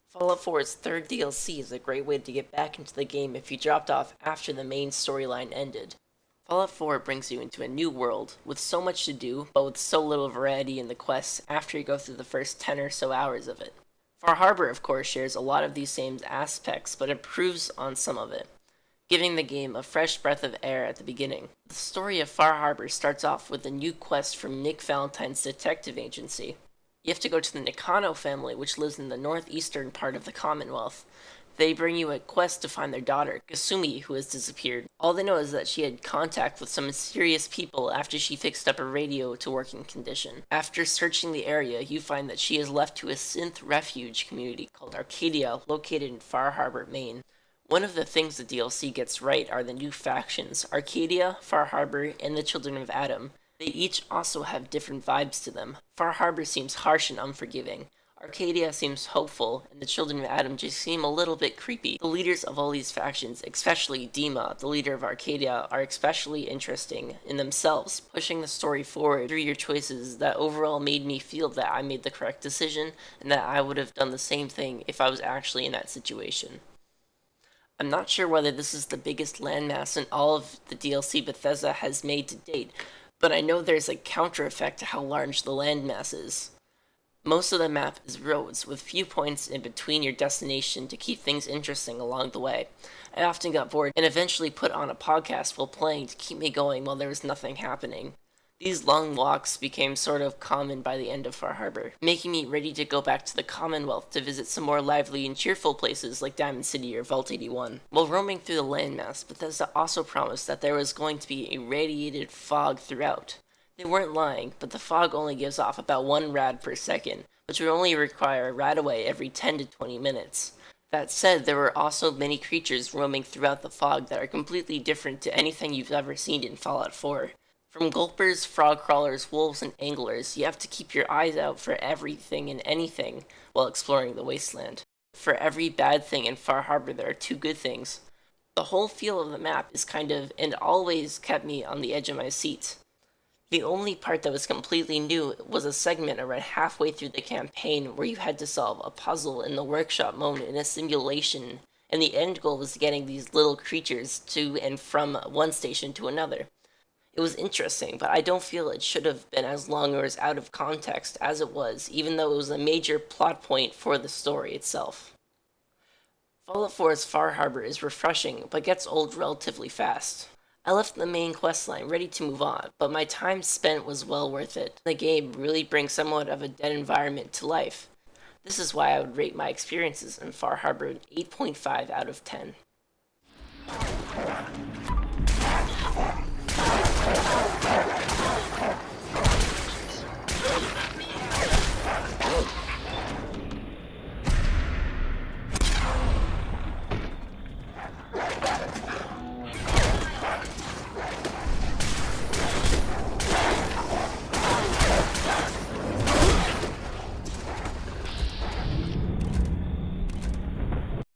Fallout 4's third DLC is a great way to get back into the game if you dropped off after the main storyline ended. Fallout 4 brings you into a new world, with so much to do, but with so little variety in the quests after you go through the first 10 or so hours of it. Bar Harbor, of course, shares a lot of these same aspects, but improves on some of it, giving the game a fresh breath of air at the beginning. The story of Far Harbor starts off with a new quest from Nick Valentine's detective agency. You have to go to the Nakano family, which lives in the northeastern part of the Commonwealth. They bring you a quest to find their daughter, Kasumi, who has disappeared. All they know is that she had contact with some mysterious people after she fixed up her radio to working condition. After searching the area, you find that she is left to a synth refuge community called Arcadia, located in Far Harbor, Maine. One of the things the DLC gets right are the new factions, Arcadia, Far Harbor, and the Children of Adam. They each also have different vibes to them. Far Harbor seems harsh and unforgiving. Arcadia seems hopeful, and the Children of Adam just seem a little bit creepy. The leaders of all these factions, especially Dima, the leader of Arcadia, are especially interesting in themselves, pushing the story forward through your choices that overall made me feel that I made the correct decision, and that I would have done the same thing if I was actually in that situation. I'm not sure whether this is the biggest landmass in all of the DLC Bethesda has made to date, but I know there's a counter effect to how large the landmass is. Most of the map is roads, with few points in between your destination to keep things interesting along the way. I often got bored and eventually put on a podcast while playing to keep me going while there was nothing happening. These long walks became sort of common by the end of Far Harbor, making me ready to go back to the Commonwealth to visit some more lively and cheerful places like Diamond City or Vault 81. While roaming through the landmass, Bethesda also promised that there was going to be a radiated fog throughout. They weren't lying, but the fog only gives off about 1 rad per second, which would only require a rad away every 10 to 20 minutes. That said, there were also many creatures roaming throughout the fog that are completely different to anything you've ever seen in Fallout 4. From gulpers, frog crawlers, wolves, and anglers, you have to keep your eyes out for everything and anything while exploring the wasteland. For every bad thing in Far Harbor, there are 2 good things. The whole feel of the map is kind of, and always kept me on the edge of my seat. The only part that was completely new was a segment around halfway through the campaign where you had to solve a puzzle in the workshop mode in a simulation, and the end goal was getting these little creatures to and from one station to another. It was interesting, but I don't feel it should have been as long or as out of context as it was, even though it was a major plot point for the story itself. Fallout 4's Far Harbor is refreshing, but gets old relatively fast. I left the main questline ready to move on, but my time spent was well worth it. The game really brings somewhat of a dead environment to life. This is why I would rate my experiences in Far Harbor an 8.5 out of 10.